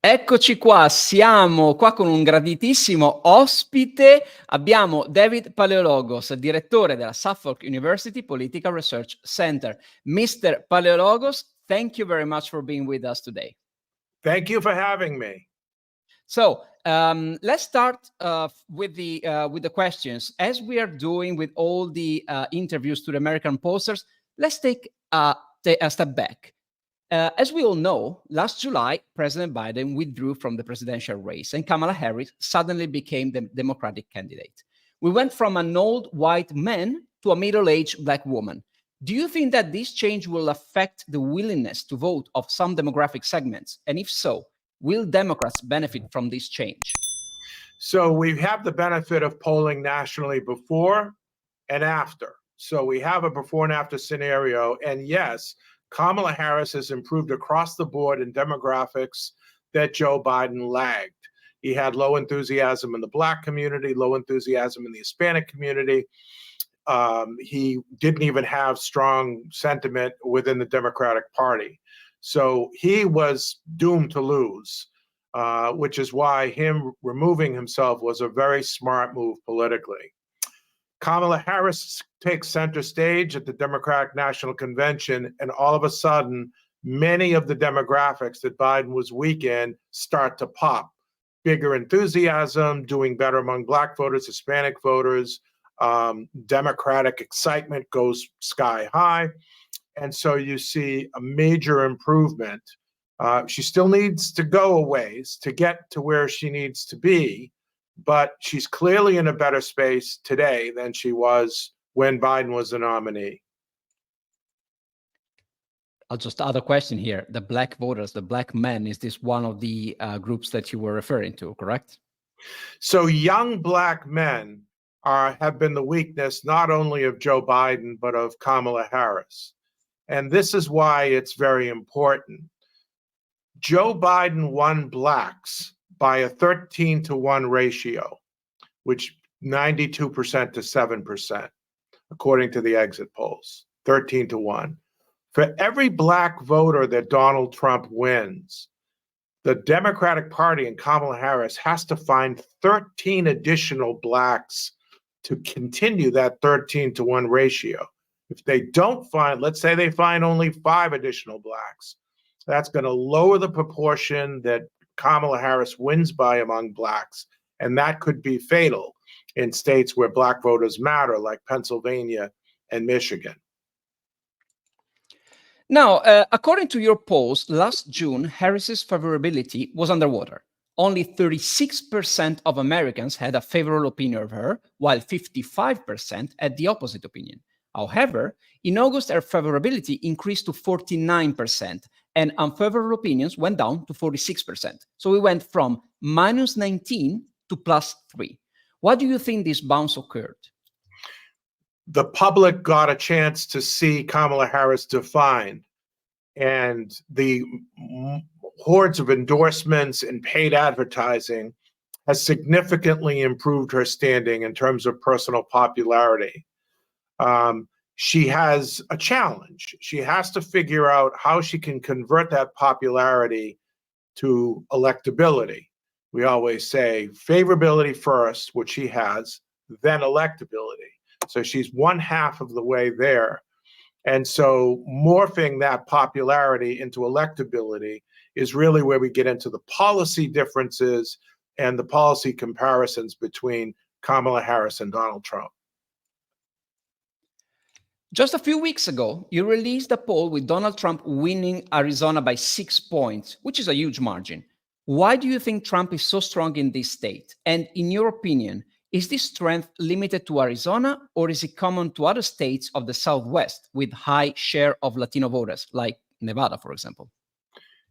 Eccoci qua, siamo qua con un graditissimo ospite. Abbiamo David Paleologos, direttore della Suffolk University Political Research Center. Mr. Paleologos, thank you very much for being with us today. Thank you for having me. So let's start with the questions. As we are doing with all the interviews to the American posters, let's take a step back. As we all know, last July, President Biden withdrew from the presidential race and Kamala Harris suddenly became the Democratic candidate. We went from an old white man to a middle-aged black woman. Do you think that this change will affect the willingness to vote of some demographic segments? And if so, will Democrats benefit from this change? So we have the benefit of polling nationally before and after. So we have a before and after scenario. And yes, Kamala Harris has improved across the board in demographics that Joe Biden lagged. He had low enthusiasm in the Black community, low enthusiasm in the Hispanic community. He didn't even have strong sentiment within the Democratic Party. So he was doomed to lose, which is why him removing himself was a very smart move politically. Kamala Harris takes center stage at the Democratic National Convention, and all of a sudden, many of the demographics that Biden was weak in start to pop. Bigger enthusiasm, doing better among Black voters, Hispanic voters, Democratic excitement goes sky high. And so you see a major improvement. She still needs to go a ways to get to where she needs to be, but she's clearly in a better space today than she was when Biden was the nominee. I'll just add a question here. The Black voters, the Black men, is this one of the groups that you were referring to, correct? So young Black men have been the weakness not only of Joe Biden, but of Kamala Harris. And this is why it's very important. Joe Biden won Blacks by a 13-to-1 ratio, which 92% to 7%, according to the exit polls, 13-to-1. For every Black voter that Donald Trump wins, the Democratic Party and Kamala Harris has to find 13 additional Blacks to continue that 13-to-1 ratio. If they don't find, let's say they find only 5 additional Blacks, that's going to lower the proportion that Kamala Harris wins by among Blacks, and that could be fatal in states where Black voters matter, like Pennsylvania and Michigan. Now, according to your polls, last June, Harris's favorability was underwater. Only 36% of Americans had a favorable opinion of her, while 55% had the opposite opinion. However, in August, her favorability increased to 49%, and unfavorable opinions went down to 46%. So we went from minus 19 to plus 3. Why do you think this bounce occurred? The public got a chance to see Kamala Harris defined, and the hordes of endorsements and paid advertising has significantly improved her standing in terms of personal popularity. She has a challenge. She has to figure out how she can convert that popularity to electability. We always say favorability first, which she has, then electability. So she's one half of the way there. And so morphing that popularity into electability is really where we get into the policy differences and the policy comparisons between Kamala Harris and Donald Trump. Just a few weeks ago, you released a poll with Donald Trump winning Arizona by 6 points, which is a huge margin. Why do you think Trump is so strong in this state? And in your opinion, is this strength limited to Arizona, or is it common to other states of the Southwest with high share of Latino voters, like Nevada, for example?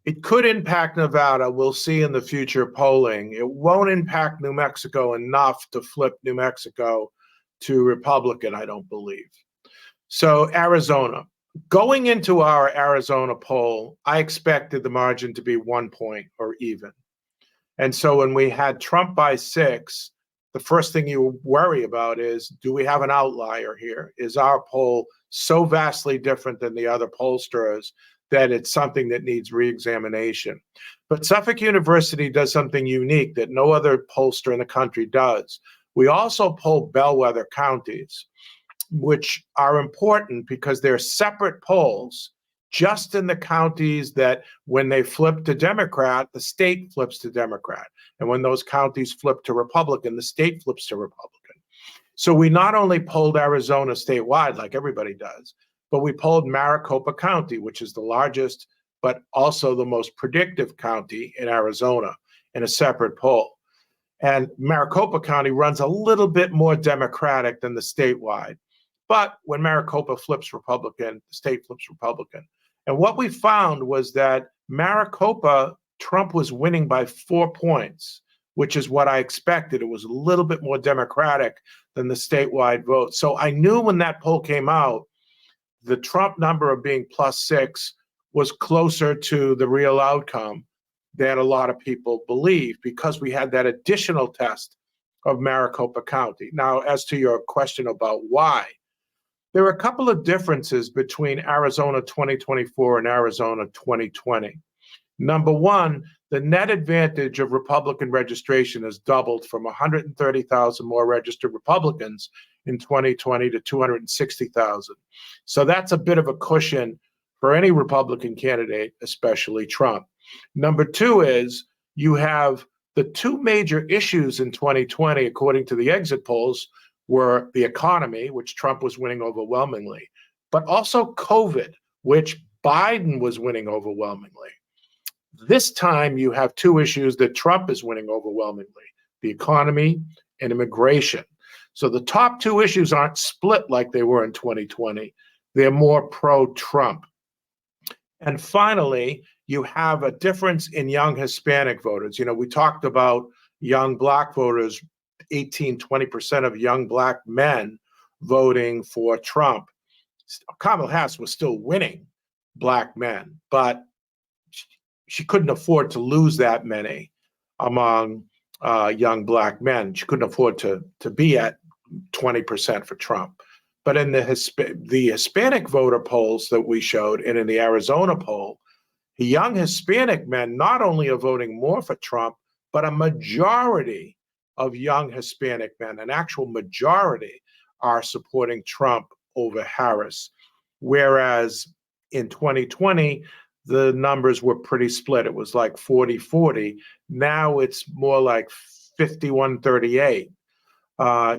It could impact Nevada. We'll see in the future polling. It won't impact New Mexico enough to flip New Mexico to Republican, I don't believe. So Arizona. Going into our Arizona poll, I expected the margin to be 1 point or even. And so when we had Trump by 6, the first thing you worry about is, do we have an outlier here? Is our poll so vastly different than the other pollsters that it's something that needs reexamination. But Suffolk University does something unique that no other pollster in the country does. We also poll bellwether counties, which are important because they're separate polls just in the counties that when they flip to Democrat, the state flips to Democrat. And when those counties flip to Republican, the state flips to Republican. So we not only polled Arizona statewide like everybody does, but we polled Maricopa County, which is the largest, but also the most predictive county in Arizona, in a separate poll. And Maricopa County runs a little bit more Democratic than the statewide. But when Maricopa flips Republican, the state flips Republican. And what we found was that Maricopa, Trump was winning by 4 points, which is what I expected. It was a little bit more Democratic than the statewide vote. So I knew when that poll came out, the Trump number of being +6 was closer to the real outcome than a lot of people believe, because we had that additional test of Maricopa County. Now, as to your question about why, there are a couple of differences between Arizona 2024 and Arizona 2020. Number one, the net advantage of Republican registration has doubled from 130,000 more registered Republicans in 2020 to 260,000. So that's a bit of a cushion for any Republican candidate, especially Trump. Number two is you have the two major issues in 2020, according to the exit polls, were the economy, which Trump was winning overwhelmingly, but also COVID, which Biden was winning overwhelmingly. This time you have two issues that Trump is winning overwhelmingly: the economy and immigration. So the top two issues aren't split like they were in 2020. They're more pro-Trump. And finally, you have a difference in young Hispanic voters. You know, we talked about young Black voters, 18-20% of young Black men voting for Trump. Kamala Harris was still winning Black men, but she couldn't afford to lose that many among young Black men. She couldn't afford to be at 20% for Trump. But in the Hispanic voter polls that we showed, and in the Arizona poll, young Hispanic men not only are voting more for Trump, but a majority of young Hispanic men, an actual majority, are supporting Trump over Harris. Whereas in 2020, the numbers were pretty split. It was like 40-40. Now it's more like 51-38,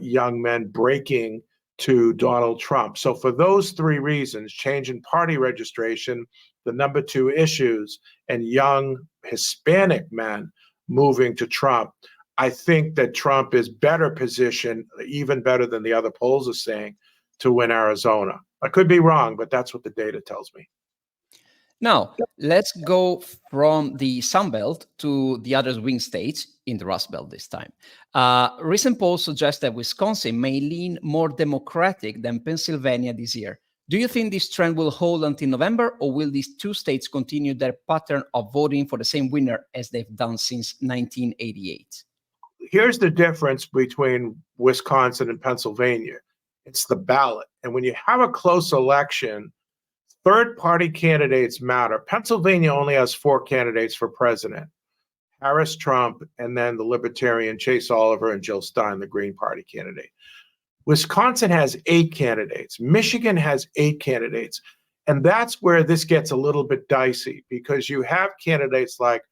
young men breaking to Donald Trump. So for those three reasons, change in party registration, the number two issues, and young Hispanic men moving to Trump, I think that Trump is better positioned, even better than the other polls are saying, to win Arizona. I could be wrong, but that's what the data tells me. Now, let's go from the Sun Belt to the other swing states in the Rust Belt this time. Recent polls suggest that Wisconsin may lean more Democratic than Pennsylvania this year. Do you think this trend will hold until November, or will these two states continue their pattern of voting for the same winner as they've done since 1988? Here's the difference between Wisconsin and Pennsylvania. It's the ballot. And when you have a close election, third-party candidates matter. Pennsylvania only has 4 candidates for president: Harris, Trump, and then the Libertarian Chase Oliver and Jill Stein, the Green Party candidate. Wisconsin has 8 candidates. Michigan has 8 candidates. And that's where this gets a little bit dicey, because you have candidates like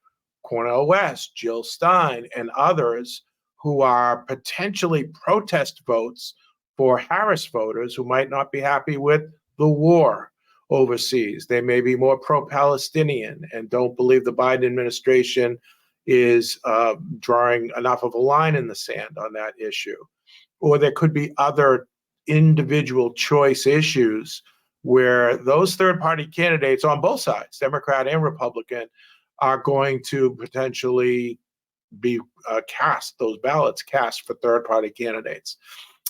Cornel West, Jill Stein, and others who are potentially protest votes for Harris voters who might not be happy with the war overseas. They may be more pro-Palestinian and don't believe the Biden administration is drawing enough of a line in the sand on that issue. Or there could be other individual choice issues where those third-party candidates on both sides, Democrat and Republican, are going to potentially be those ballots cast for third-party candidates.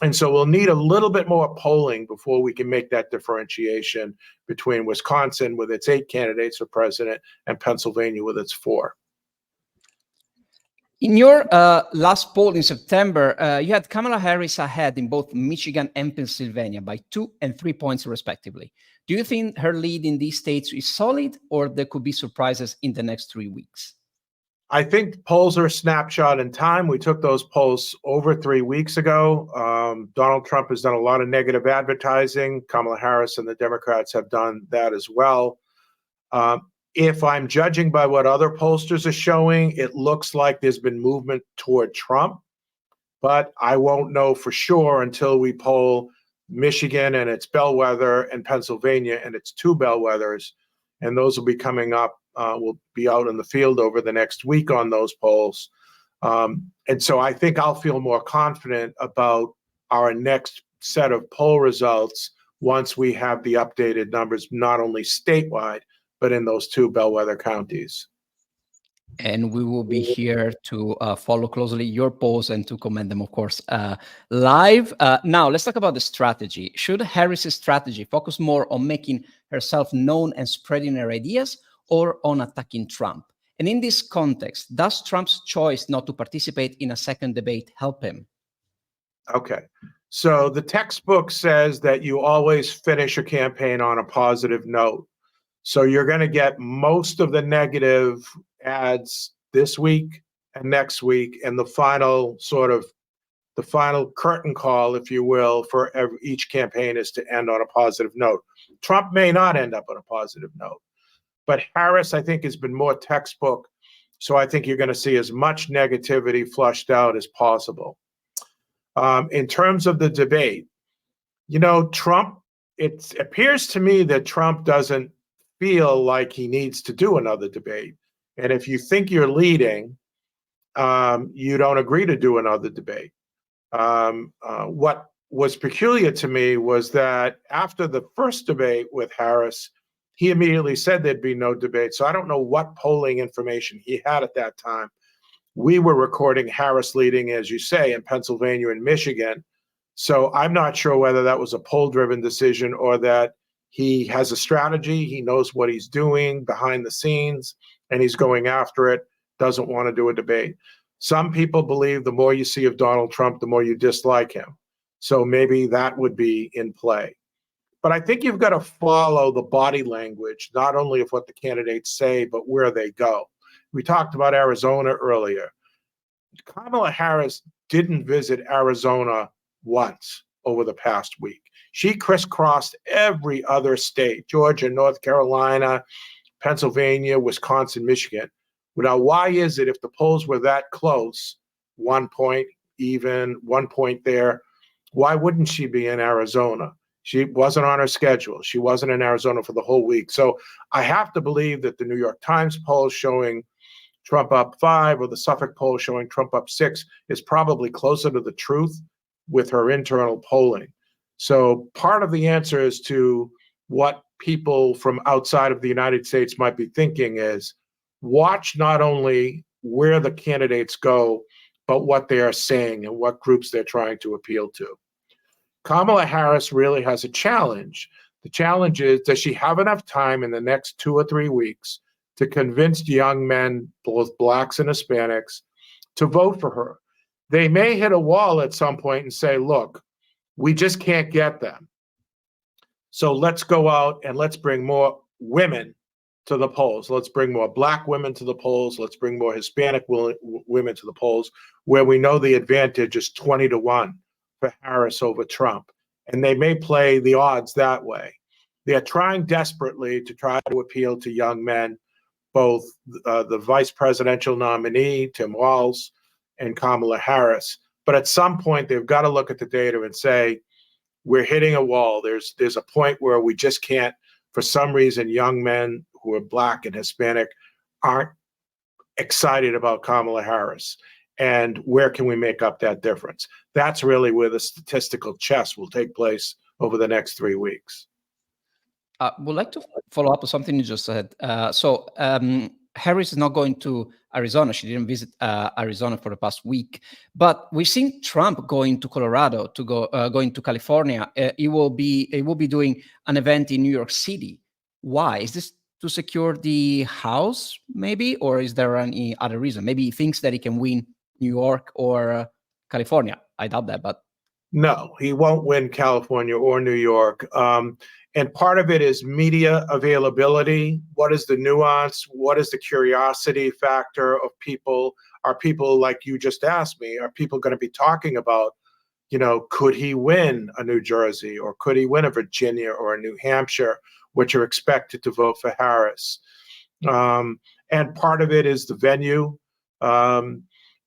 And so we'll need a little bit more polling before we can make that differentiation between Wisconsin with its 8 candidates for president and Pennsylvania with its 4. In your last poll in September, you had Kamala Harris ahead in both Michigan and Pennsylvania by 2 and 3 points respectively. Do you think her lead in these states is solid, or there could be surprises in the next 3 weeks? I think polls are a snapshot in time. We took those polls over 3 weeks ago. Donald Trump has done a lot of negative advertising. Kamala Harris and the Democrats have done that as well. If I'm judging by what other pollsters are showing, it looks like there's been movement toward Trump, but I won't know for sure until we poll Michigan and its bellwether and Pennsylvania and its 2 bellwethers, and those will be coming up. We'll be out in the field over the next week on those polls. And so I think I'll feel more confident about our next set of poll results once we have the updated numbers, not only statewide, but in those 2 bellwether counties. And we will be here to follow closely your polls and to comment them, of course, live. Now, let's talk about the strategy. Should Harris's strategy focus more on making herself known and spreading her ideas, or on attacking Trump? And in this context, does Trump's choice not to participate in a second debate help him? Okay. So the textbook says that you always finish a campaign on a positive note. So you're going to get most of the negative ads this week and next week, and the final curtain call, if you will, for each campaign is to end on a positive note. Trump may not end up on a positive note, but Harris, I think, has been more textbook. So I think you're going to see as much negativity flushed out as possible. In terms of the debate, Trump, it appears to me that Trump doesn't feel like he needs to do another debate. And if you think you're leading, you don't agree to do another debate. What was peculiar to me was that after the first debate with Harris, he immediately said there'd be no debate. So I don't know what polling information he had at that time. We were recording Harris leading, as you say, in Pennsylvania and Michigan. So I'm not sure whether that was a poll-driven decision or that he has a strategy. He knows what he's doing behind the scenes, and he's going after it, doesn't want to do a debate. Some people believe the more you see of Donald Trump, the more you dislike him. So maybe that would be in play. But I think you've got to follow the body language, not only of what the candidates say, but where they go. We talked about Arizona earlier. Kamala Harris didn't visit Arizona once over the past week. She crisscrossed every other state, Georgia, North Carolina, Pennsylvania, Wisconsin, Michigan. Now, why is it if the polls were that close, 1 point even, 1 point there, why wouldn't she be in Arizona? She wasn't on her schedule. She wasn't in Arizona for the whole week. So I have to believe that the New York Times poll showing Trump up 5 or the Suffolk poll showing Trump up 6 is probably closer to the truth with her internal polling. So part of the answer as to what people from outside of the United States might be thinking is watch not only where the candidates go, but what they are saying and what groups they're trying to appeal to. Kamala Harris really has a challenge. The challenge is, does she have enough time in the next 2 or 3 weeks to convince young men, both blacks and Hispanics, to vote for her? They may hit a wall at some point and say, look, we just can't get them. So let's go out and let's bring more women to the polls. Let's bring more black women to the polls. Let's bring more Hispanic women to the polls, where we know the advantage is 20-1 for Harris over Trump. And they may play the odds that way. They're trying desperately to try to appeal to young men, both the vice presidential nominee, Tim Walz, and Kamala Harris. But at some point, they've got to look at the data and say, we're hitting a wall. There's a point where we just can't, for some reason, young men who are black and Hispanic aren't excited about Kamala Harris. And where can we make up that difference? That's really where the statistical chess will take place over the next 3 weeks. Would like to follow up on something you just said. Harris is not going to Arizona. She didn't visit Arizona for the past week. But we've seen Trump going to Colorado, going to California. He will be doing an event in New York City. Why is this to secure the House, maybe? Or is there any other reason? Maybe he thinks that he can win New York or California. I doubt that, but... No, he won't win California or New York. And part of it is media availability. What is the nuance? What is the curiosity factor of people? Are people, like you just asked me, are people going to be talking about, could he win a New Jersey, or could he win a Virginia or a New Hampshire, which are expected to vote for Harris? And part of it is the venue.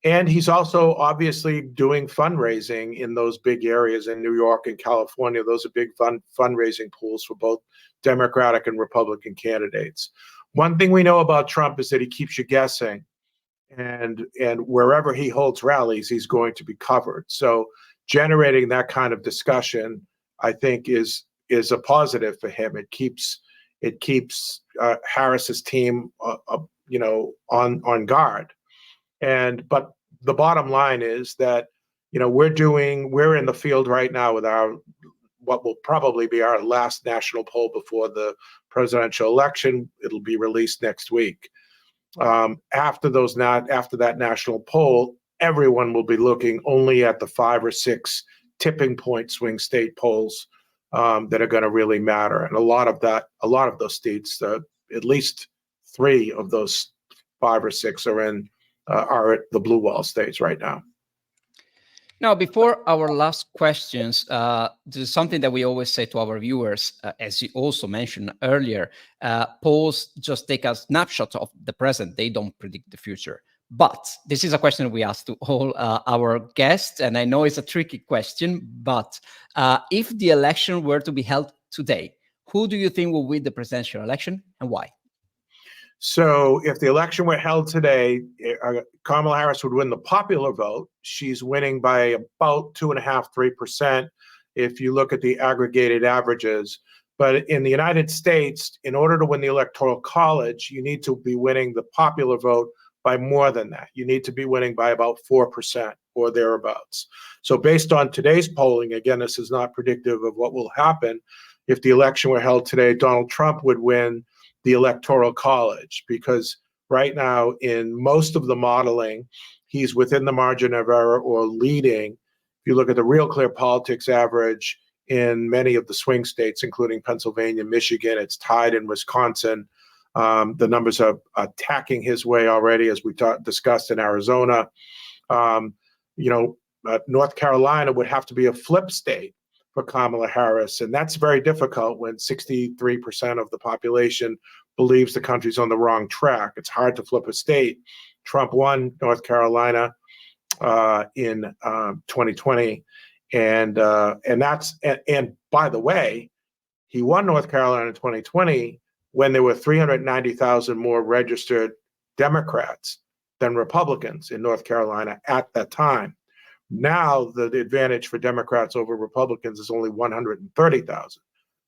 And he's also obviously doing fundraising in those big areas in New York and California. Those are big fundraising pools for both Democratic and Republican candidates. One thing we know about Trump is that he keeps you guessing, and wherever he holds rallies, he's going to be covered. So generating that kind of discussion, I think, is a positive for him. It keeps Harris's team, on guard. But the bottom line is that, we're in the field right now with what will probably be our last national poll before the presidential election. It'll be released next week. After that national poll, everyone will be looking only at the 5 or 6 tipping point swing state polls that are going to really matter. And a lot of those states, at least 3 of those 5 or 6 are at the blue wall states right now. Now, before our last questions, this is something that we always say to our viewers, as you also mentioned earlier. Polls just take a snapshot of the present. They don't predict the future. But this is a question we ask to all our guests, and I know it's a tricky question, but if the election were to be held today, who do you think will win the presidential election and why? So if the election were held today, Kamala Harris would win the popular vote. She's winning by about 2.5–3% if you look at the aggregated averages. But in the United States, in order to win the Electoral College, you need to be winning the popular vote by more than that. You need to be winning by about 4% or thereabouts. So based on today's polling, again, this is not predictive of what will happen. If the election were held today, Donald Trump would win the Electoral College, because right now in most of the modeling, he's within the margin of error or leading. If you look at the Real Clear Politics average in many of the swing states, including Pennsylvania, Michigan, it's tied in Wisconsin. The numbers are attacking his way already, as we discussed in Arizona. North Carolina would have to be a flip state for Kamala Harris, and that's very difficult when 63% of the population believes the country's on the wrong track. It's hard to flip a state. Trump won North Carolina in 2020, and by the way, he won North Carolina in 2020 when there were 390,000 more registered Democrats than Republicans in North Carolina at that time. Now the advantage for Democrats over Republicans is only 130,000.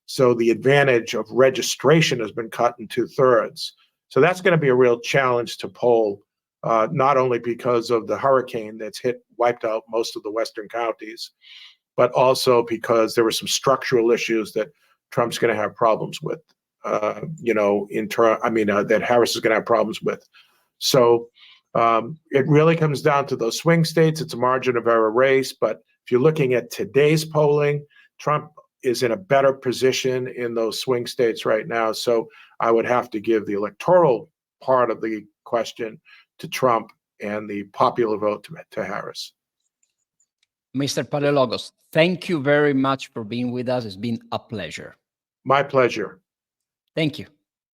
So the advantage of registration has been cut in 2/3. So that's going to be a real challenge to poll, not only because of the hurricane that's wiped out most of the western counties, but also because there were some structural issues that Trump's going to have problems with, that Harris is going to have problems with. So it really comes down to those swing states. It's a margin of error race. But if you're looking at today's polling, Trump is in a better position in those swing states right now. So I would have to give the electoral part of the question to Trump and the popular vote to Harris. Mr. Paleologos, thank you very much for being with us. It's been a pleasure. My pleasure. Thank you.